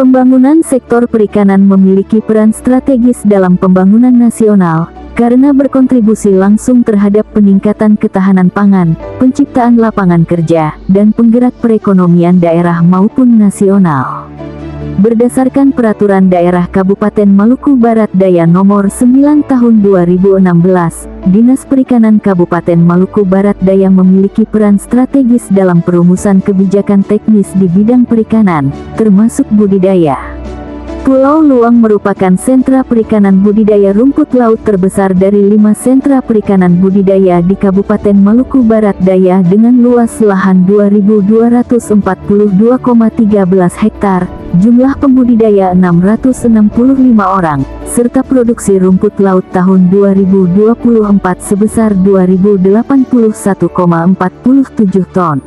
Pembangunan sektor perikanan memiliki peran strategis dalam pembangunan nasional, karena berkontribusi langsung terhadap peningkatan ketahanan pangan, penciptaan lapangan kerja, dan penggerak perekonomian daerah maupun nasional. Berdasarkan Peraturan Daerah Kabupaten Maluku Barat Daya Nomor 9 Tahun 2016, Dinas Perikanan Kabupaten Maluku Barat Daya memiliki peran strategis dalam perumusan kebijakan teknis di bidang perikanan, termasuk budidaya. Pulau Luang merupakan sentra perikanan budidaya rumput laut terbesar dari 5 sentra perikanan budidaya di Kabupaten Maluku Barat Daya dengan luas lahan 2.242,13 hektar, jumlah pembudidaya 665 orang, serta produksi rumput laut tahun 2024 sebesar 2081,47 ton.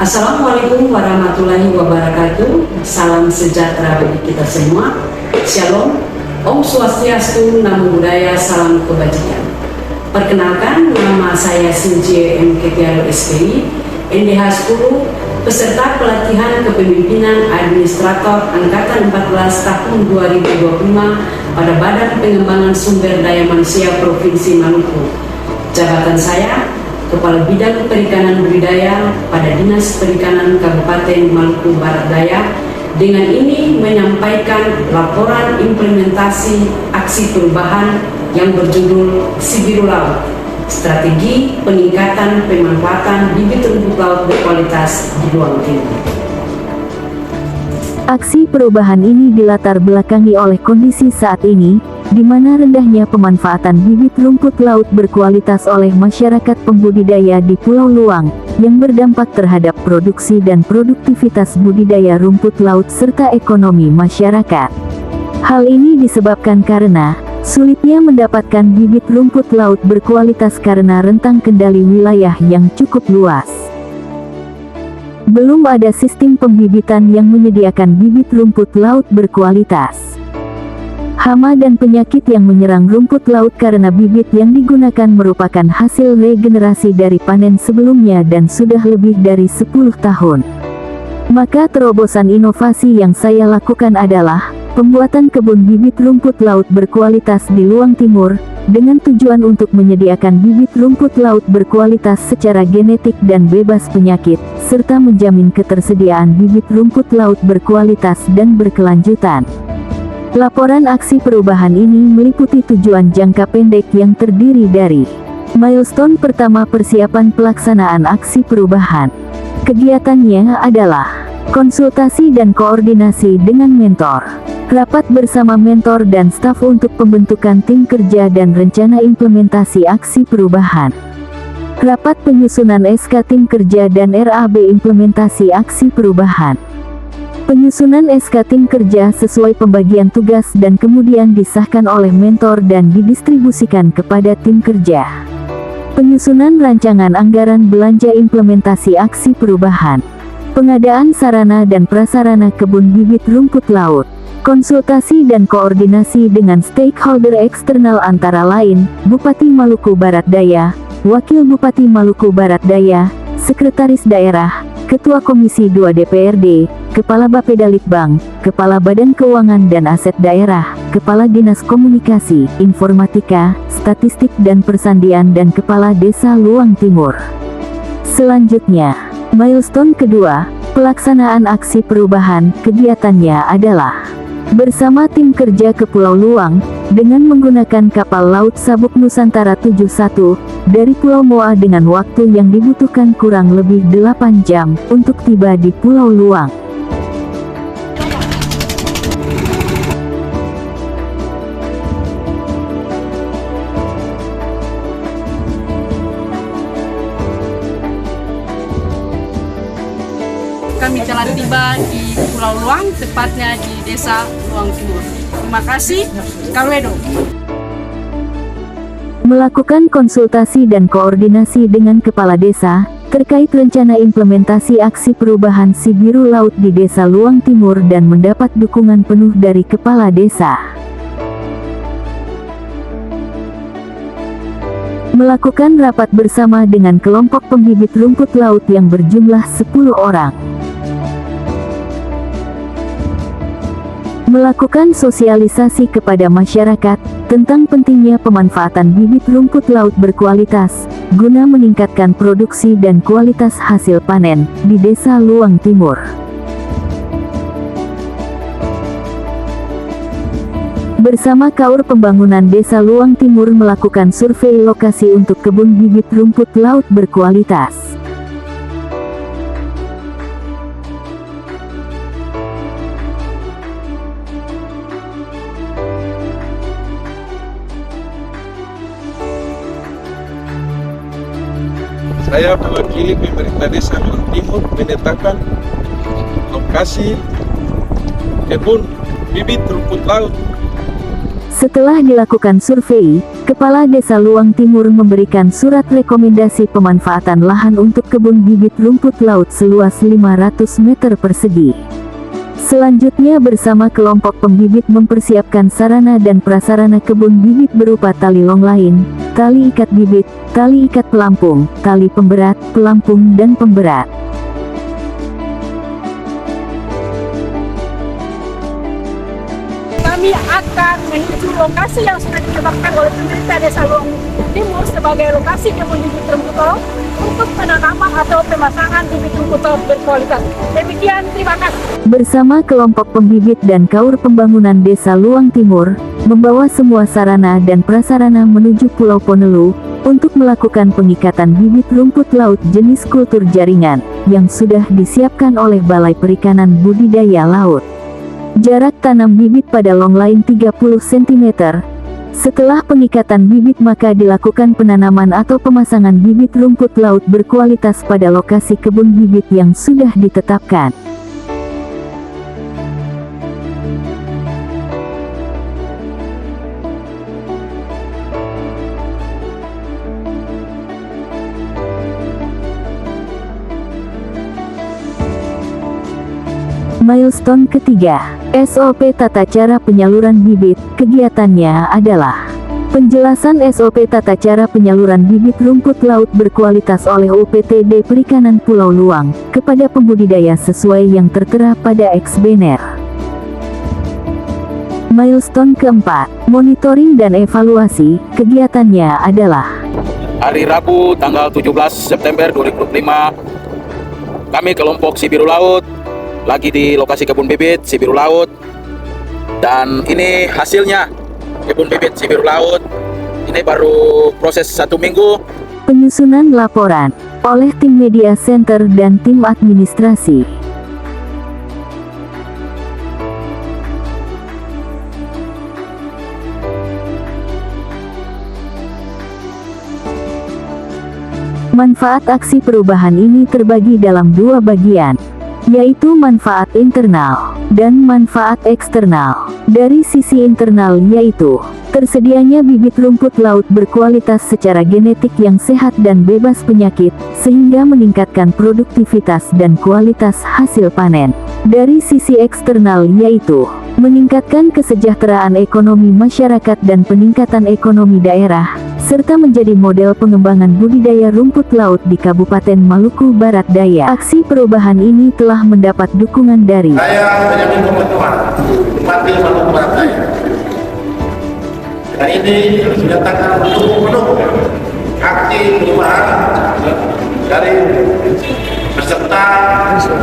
Assalamualaikum warahmatullahi wabarakatuh. Salam sejahtera bagi kita semua. Shalom, Om Swastiastu, Namo Buddhaya, salam kebajikan. Perkenalkan, nama saya Sincie M. Ketiaro SPI, NDH 10, peserta pelatihan kepemimpinan administrator Angkatan 14 tahun 2025 pada Badan Pengembangan Sumber Daya Manusia Provinsi Maluku. Jabatan saya Kepala Bidang Perikanan Budidaya pada Dinas Perikanan Kabupaten Maluku Barat Daya. Dengan ini menyampaikan laporan implementasi aksi perubahan yang berjudul Si Biru Laut, Strategi Peningkatan Pemanfaatan Bibit Rumput Laut Berkualitas di Luang Timur. Aksi perubahan ini dilatar belakangi oleh kondisi saat ini, di mana rendahnya pemanfaatan bibit rumput laut berkualitas oleh masyarakat pembudidaya di Pulau Luang, yang berdampak terhadap produksi dan produktivitas budidaya rumput laut serta ekonomi masyarakat. Hal ini disebabkan karena sulitnya mendapatkan bibit rumput laut berkualitas karena rentang kendali wilayah yang cukup luas. Belum ada sistem pembibitan yang menyediakan bibit rumput laut berkualitas. Hama dan penyakit yang menyerang rumput laut karena bibit yang digunakan merupakan hasil regenerasi dari panen sebelumnya dan sudah lebih dari 10 tahun. Maka terobosan inovasi yang saya lakukan adalah pembuatan kebun bibit rumput laut berkualitas di Luang Timur, dengan tujuan untuk menyediakan bibit rumput laut berkualitas secara genetik dan bebas penyakit, serta menjamin ketersediaan bibit rumput laut berkualitas dan berkelanjutan. Laporan aksi perubahan ini meliputi tujuan jangka pendek yang terdiri dari milestone pertama persiapan pelaksanaan aksi perubahan. Kegiatannya adalah konsultasi dan koordinasi dengan mentor, rapat bersama mentor dan staf untuk pembentukan tim kerja dan rencana implementasi aksi perubahan, rapat penyusunan SK tim kerja dan RAB implementasi aksi perubahan, penyusunan SK tim kerja sesuai pembagian tugas dan kemudian disahkan oleh mentor dan didistribusikan kepada tim kerja, penyusunan rancangan anggaran belanja implementasi aksi perubahan, pengadaan sarana dan prasarana kebun bibit rumput laut, konsultasi dan koordinasi dengan stakeholder eksternal antara lain, Bupati Maluku Barat Daya, Wakil Bupati Maluku Barat Daya, Sekretaris Daerah, Ketua Komisi 2 DPRD, Kepala Bapedalitbang, Kepala Badan Keuangan dan Aset Daerah, Kepala Dinas Komunikasi, Informatika, Statistik dan Persandian dan Kepala Desa Luang Timur. Selanjutnya, milestone kedua, pelaksanaan aksi perubahan. Kegiatannya adalah bersama tim kerja ke Pulau Luang, dengan menggunakan kapal laut Sabuk Nusantara 71, dari Pulau Moa dengan waktu yang dibutuhkan kurang lebih 8 jam, untuk tiba di Pulau Luang. Kami telah tiba di Pulau Luang, tepatnya di Desa Luang Timur. Terima kasih, Kawedo. Melakukan konsultasi dan koordinasi dengan kepala desa, terkait rencana implementasi aksi perubahan Si Biru Laut di Desa Luang Timur dan mendapat dukungan penuh dari kepala desa. melakukan rapat bersama dengan kelompok pembibit rumput laut yang berjumlah 10 orang. Melakukan sosialisasi kepada masyarakat tentang pentingnya pemanfaatan bibit rumput laut berkualitas guna meningkatkan produksi dan kualitas hasil panen di Desa Luang Timur. Bersama Kaur Pembangunan Desa Luang Timur melakukan survei lokasi untuk kebun bibit rumput laut berkualitas. Saya mewakili pemerintah Desa Luang Timur menetapkan lokasi kebun bibit rumput laut. Setelah dilakukan survei, Kepala Desa Luang Timur memberikan surat rekomendasi pemanfaatan lahan untuk kebun bibit rumput laut seluas 500 meter persegi. Selanjutnya bersama kelompok pembibit mempersiapkan sarana dan prasarana kebun bibit berupa tali long lain, tali ikat bibit, tali ikat pelampung, tali pemberat, pelampung dan pemberat. Kami akan menuju lokasi yang sudah ditetapkan oleh pemerintah Desa Luang Timur sebagai lokasi kebun bibit rumput laut untuk penanaman atau pemasangan bibit rumput laut berkualitas. Demikian, terima kasih. Bersama kelompok pembibit dan Kaur Pembangunan Desa Luang Timur, membawa semua sarana dan prasarana menuju Pulau Ponelu untuk melakukan pengikatan bibit rumput laut jenis kultur jaringan yang sudah disiapkan oleh Balai Perikanan Budidaya Laut. Jarak tanam bibit pada long line 30 cm. Setelah pengikatan bibit maka dilakukan penanaman atau pemasangan bibit rumput laut berkualitas pada lokasi kebun bibit yang sudah ditetapkan. Milestone ketiga, SOP tata cara penyaluran bibit. Kegiatannya adalah penjelasan SOP tata cara penyaluran bibit rumput laut berkualitas oleh UPTD Perikanan Pulau Luang kepada pembudidaya sesuai yang tertera pada X-Banner. Milestone keempat, monitoring dan evaluasi. Kegiatannya adalah hari Rabu tanggal 17 September 2025 kami kelompok Sibiru Laut lagi di lokasi kebun bibit Sibiru Laut, dan ini hasilnya kebun bibit Sibiru Laut. Ini baru proses 1 minggu. penyusunan laporan oleh tim media center dan tim administrasi. Manfaat aksi perubahan ini terbagi dalam 2 bagian, yaitu manfaat internal dan manfaat eksternal. Dari sisi internal yaitu tersedianya bibit rumput laut berkualitas secara genetik yang sehat dan bebas penyakit, sehingga meningkatkan produktivitas dan kualitas hasil panen. Dari sisi eksternal yaitu meningkatkan kesejahteraan ekonomi masyarakat dan peningkatan ekonomi daerah, serta menjadi model pengembangan budidaya rumput laut di Kabupaten Maluku Barat Daya. Aksi perubahan ini telah mendapat dukungan dari Saya Benyamin Komentuan, Bupati Maluku Barat Daya. Dan ini menyatakan mendukung penuh aksi perubahan dari peserta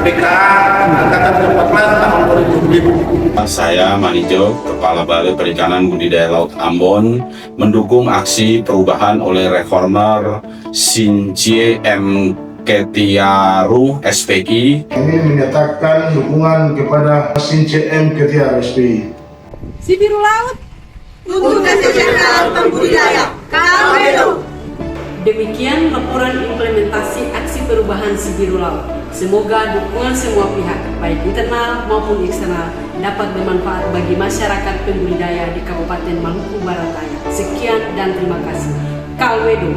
PKA Angkatan 14 tahun 2005. Saya Manijo, Kepala Balai Perikanan Budidaya Laut Ambon, mendukung aksi perubahan oleh Reformer Sincie M. Ketiaru SPI. Ini menyatakan dukungan kepada Sincie M. Ketiaru SPI. Sibiru Laut untuk kesejahteraan pembudidaya Kalwedo. Demikian laporan implementasi aksi perubahan Sibiru Laut. Semoga dukungan semua pihak, baik internal maupun eksternal, dapat bermanfaat bagi masyarakat pembudidaya di Kabupaten Maluku Barat Daya. Sekian dan terima kasih. Kalwedo.